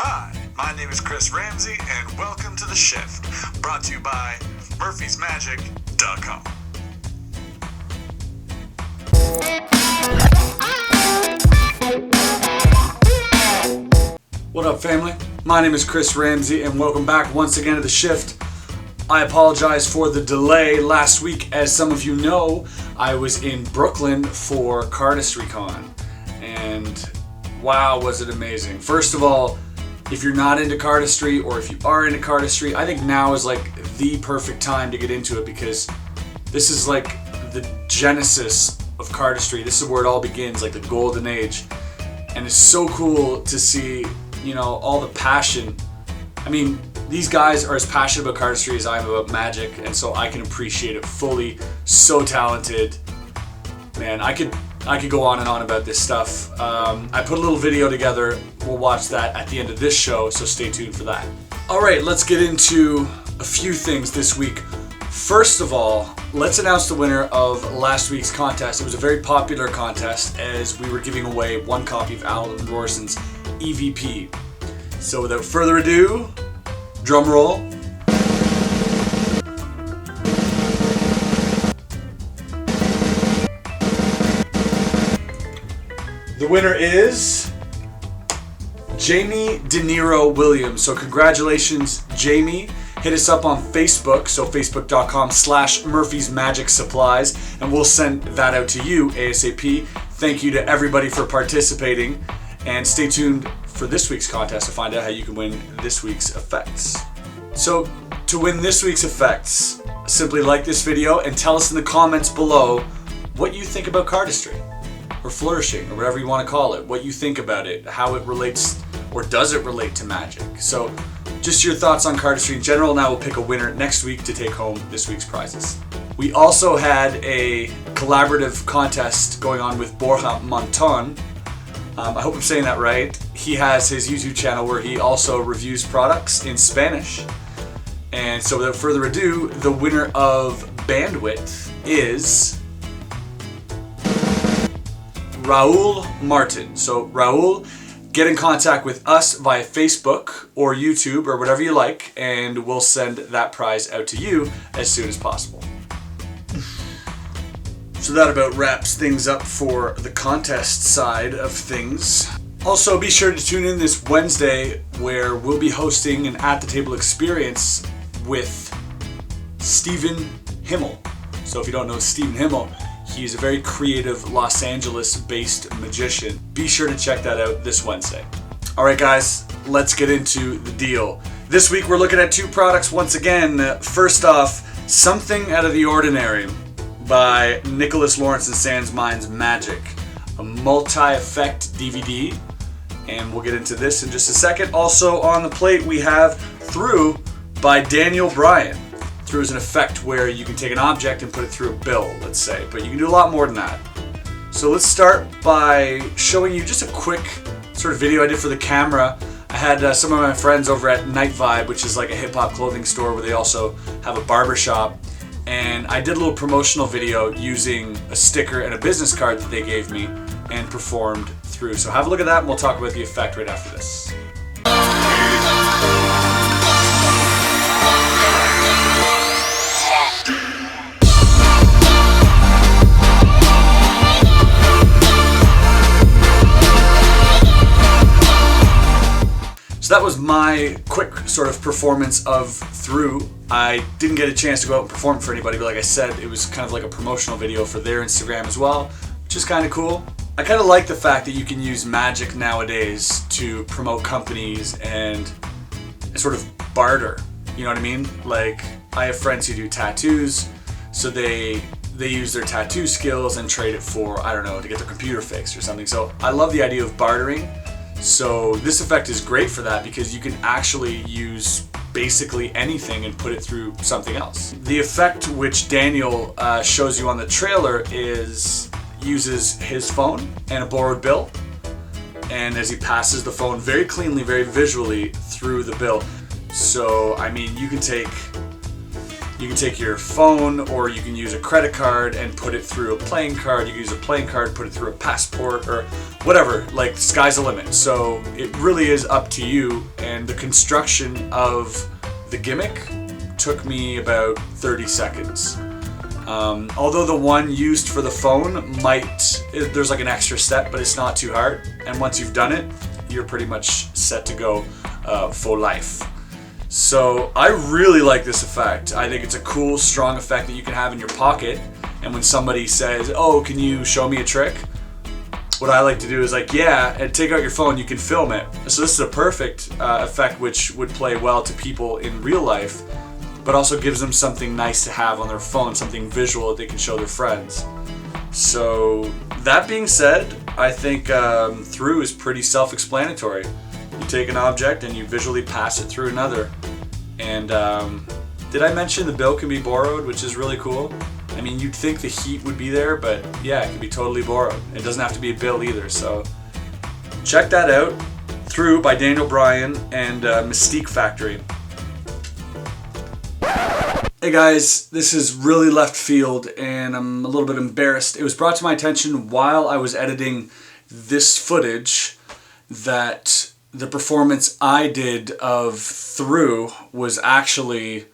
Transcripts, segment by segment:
Hi, my name is Chris Ramsey, and welcome to The Shift, brought to you by murphysmagic.com. What up, family? My name is Chris Ramsey, and welcome back once again to The Shift. I apologize for the delay last week. As some of you know, I was in Brooklyn for Cardistry Con, and wow, was it amazing. First of all, if you're not into cardistry, or if you are into cardistry, I think now is like the perfect time to get into it, because this is like the genesis of cardistry. This is where it all begins, like the golden age. And it's so cool to see, you know, all the passion. I mean, these guys are as passionate about cardistry as I am about magic, and so I can appreciate it fully. So talented. Man, I could go on and on about this stuff. I put a little video together. We'll watch that at the end of this show, so stay tuned for that. All right, let's get into a few things this week. First of all, let's announce the winner of last week's contest. It was a very popular contest, as we were giving away one copy of Alan Rorson's EVP. So without further ado, drum roll. The winner is Jamie De Niro Williams. So congratulations, Jamie. Hit us up on Facebook, so facebook.com/Murphy's Magic Supplies, and we'll send that out to you ASAP. Thank you to everybody for participating, and stay tuned for this week's contest to find out how you can win this week's effects. So to win this week's effects, simply like this video and tell us in the comments below what you think about cardistry, or flourishing, or whatever you want to call it, what you think about it, how it relates, or does it relate to magic. So just your thoughts on cardistry in general. Now we'll pick a winner next week to take home this week's prizes. We also had a collaborative contest going on with Borja Monton. I hope I'm saying that right. He has his YouTube channel where he also reviews products in Spanish. And so without further ado, the winner of Bandwidth is Raul Martin. So Raul, get in contact with us via Facebook or YouTube or whatever you like, and we'll send that prize out to you as soon as possible. So that about wraps things up for the contest side of things. Also, be sure to tune in this Wednesday, where we'll be hosting an At the Table experience with Stephen Himmel. So if you don't know Stephen Himmel, he's a very creative Los Angeles-based magician. Be sure to check that out this Wednesday. All right, guys, let's get into the deal. This week, we're looking at two products once again. First off, Something Out of the Ordinary by Nicholas Lawrence and Sans Minds Magic, a multi-effect DVD, and we'll get into this in just a second. Also on the plate, we have Thru by Bryan. Thru is an effect where you can take an object and put it through a bill, let's say, but you can do a lot more than that. So let's start by showing you just a quick sort of video I did for the camera. I had some of my friends over at Night Vibe, which is like a hip-hop clothing store where they also have a barber shop, and I did a little promotional video using a sticker and a business card that they gave me and performed Thru. So have a look at that, and we'll talk about the effect right after this. So that was my quick sort of performance of Thru. I didn't get a chance to go out and perform for anybody, but like I said, it was kind of like a promotional video for their Instagram as well, which is kind of cool. I kind of like the fact that you can use magic nowadays to promote companies and sort of barter, you know what I mean? Like, I have friends who do tattoos, so they use their tattoo skills and trade it for, I don't know, to get their computer fixed or something. So I love the idea of bartering. So this effect is great for that, because you can actually use basically anything and put it through something else. The effect which Daniel shows you on the trailer uses his phone and a borrowed bill, and as he passes the phone very cleanly, very visually through the bill. So I mean, you can take You can take your phone, or you can use a credit card and put it through a playing card. You can use a playing card, put it through a passport, or whatever. Like, sky's the limit. So it really is up to you. And the construction of the gimmick took me about 30 seconds. Although the one used for the phone there's like an extra step, but it's not too hard. And once you've done it, you're pretty much set to go for life. So I really like this effect. I think it's a cool, strong effect that you can have in your pocket. And when somebody says, oh, can you show me a trick? What I like to do is like, yeah, and take out your phone, you can film it. So this is a perfect effect which would play well to people in real life, but also gives them something nice to have on their phone, something visual that they can show their friends. So that being said, I think Thru is pretty self-explanatory. You take an object and you visually pass it through another. And did I mention the bill can be borrowed, which is really cool? I mean, you'd think the heat would be there, but yeah, it can be totally borrowed. It doesn't have to be a bill either, so check that out. Thru by Bryan and Mystique Factory. Hey guys, this is really left field and I'm a little bit embarrassed. It was brought to my attention while I was editing this footage that the performance I did of Thru was actually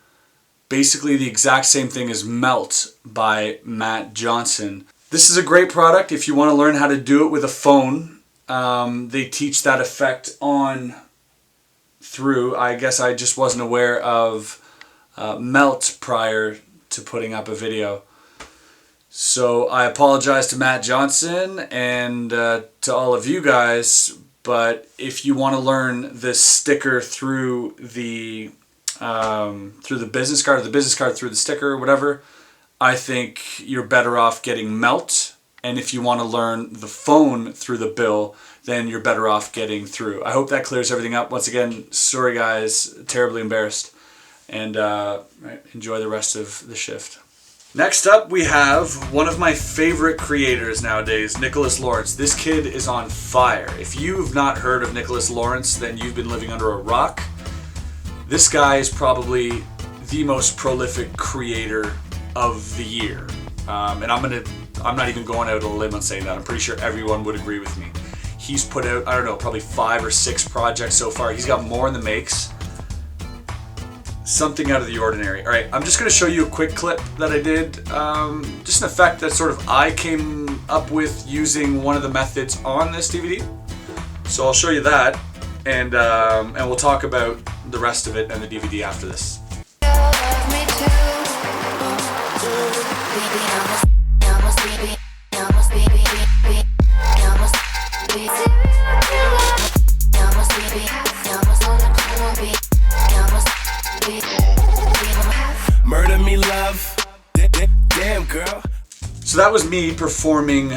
basically the exact same thing as Melt by Matt Johnson. This is a great product if you want to learn how to do it with a phone. They teach that effect on Thru. I guess I just wasn't aware of Melt prior to putting up a video. So I apologize to Matt Johnson and to all of you guys, but if you want to learn this sticker through the business card, or the business card through the sticker, or whatever, I think you're better off getting Melt. And if you want to learn the phone through the bill, then you're better off getting Thru. I hope that clears everything up. Once again, sorry guys, terribly embarrassed. And enjoy the rest of the shift. Next up, we have one of my favorite creators nowadays, Nicholas Lawrence. This kid is on fire. If you've not heard of Nicholas Lawrence, then you've been living under a rock. This guy is probably the most prolific creator of the year. And I'm not even going out on a limb on saying that. I'm pretty sure everyone would agree with me. He's put out, I don't know, probably 5 or 6 projects so far. He's got more in the makes. Something out of the ordinary. Alright, I'm just going to show you a quick clip that I did. Just an effect that sort of I came up with using one of the methods on this DVD. So I'll show you that, and we'll talk about the rest of it and the DVD after this. Murder me, love. Damn, girl. So that was me performing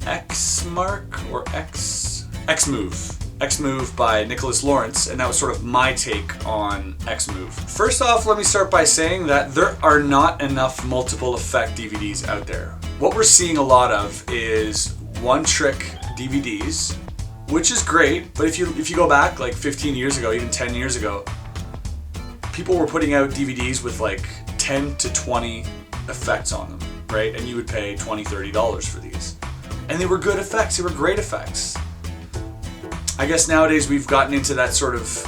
X Move by Nicholas Lawrence, and that was sort of my take on X Move. First off, let me start by saying that there are not enough multiple effect DVDs out there. What we're seeing a lot of is one-trick DVDs, which is great, but if you go back like 15 years ago, even 10 years ago, people were putting out DVDs with like 10 to 20 effects on them, right? And you would pay $20, $30 for these. And they were good effects, they were great effects. I guess nowadays we've gotten into that sort of,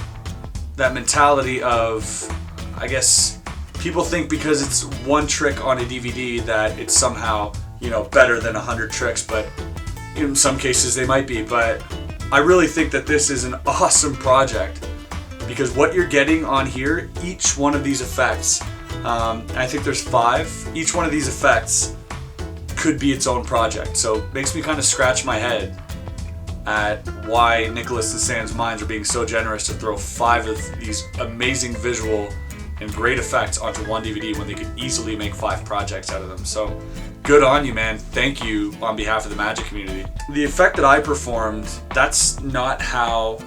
that mentality of, I guess people think because it's one trick on a DVD that it's somehow, better than 100 tricks, but in some cases they might be. But I really think that this is an awesome project, because what you're getting on here, each one of these effects, I think there's 5, each one of these effects could be its own project. So it makes me kind of scratch my head at why Nicholas and Sam's Minds are being so generous to throw 5 of these amazing visual and great effects onto one DVD when they could easily make 5 projects out of them. So good on you, man. Thank you on behalf of the magic community. The effect that I performed, that's not how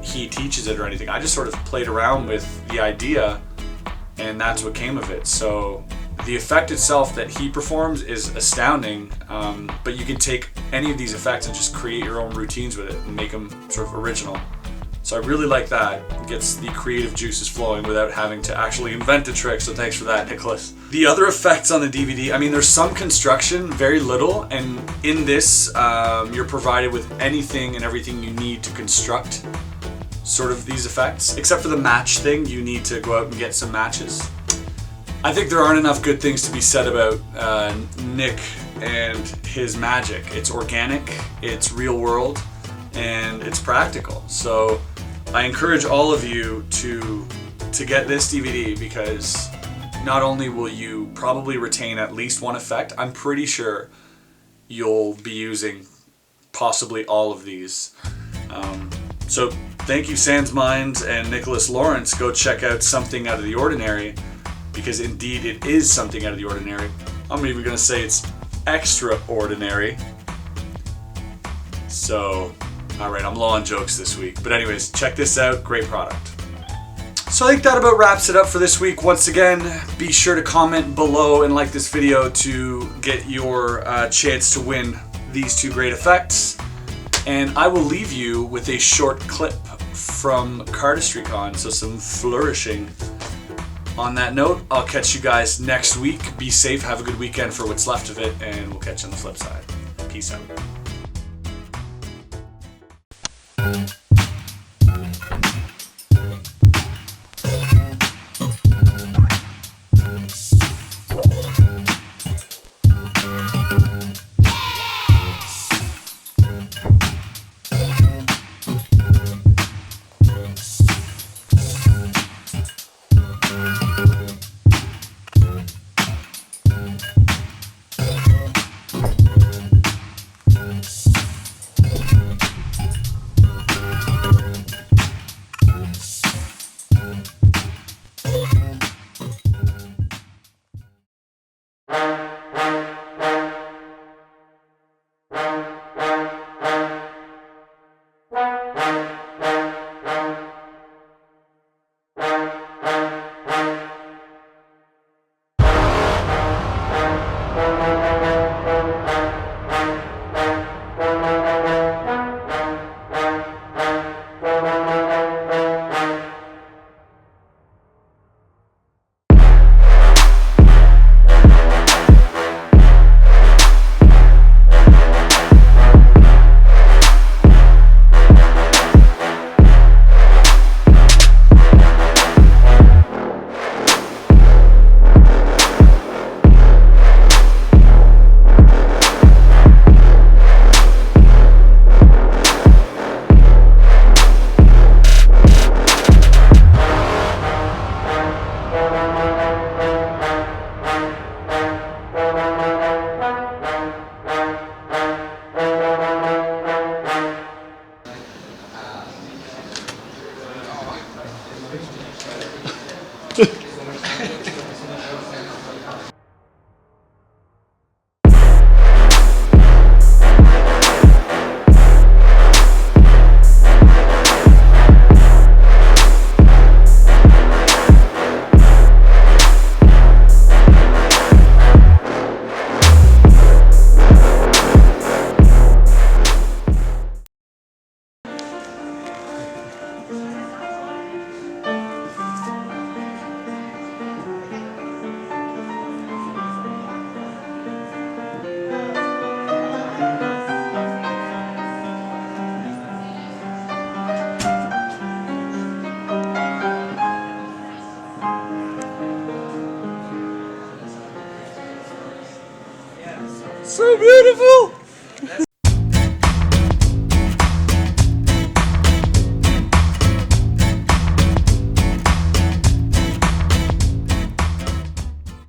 he teaches it or anything. I just sort of played around with the idea, and that's what came of it. So the effect itself that he performs is astounding, but you can take any of these effects and just create your own routines with it and make them sort of original. So I really like that. It gets the creative juices flowing without having to actually invent a trick, so thanks for that, Nicholas. The other effects on the DVD, I mean, there's some construction, very little, and in this, you're provided with anything and everything you need to construct sort of these effects. Except for the match thing, you need to go out and get some matches. I think there aren't enough good things to be said about Nick and his magic. It's organic, it's real world, and it's practical. So I encourage all of you to get this DVD, because not only will you probably retain at least one effect, I'm pretty sure you'll be using possibly all of these. So thank you, Sans Minds and Nicholas Lawrence. Go check out Something Out of the Ordinary, because indeed it is something out of the ordinary. I'm even going to say it's extraordinary. So, alright, I'm low on jokes this week. But anyways, check this out. Great product. So I think that about wraps it up for this week. Once again, be sure to comment below and like this video to get your chance to win these two great effects. And I will leave you with a short clip from Cardistry Con, so some flourishing. On that note, I'll catch you guys next week. Be safe, have a good weekend for what's left of it, and we'll catch you on the flip side. Peace out. So beautiful!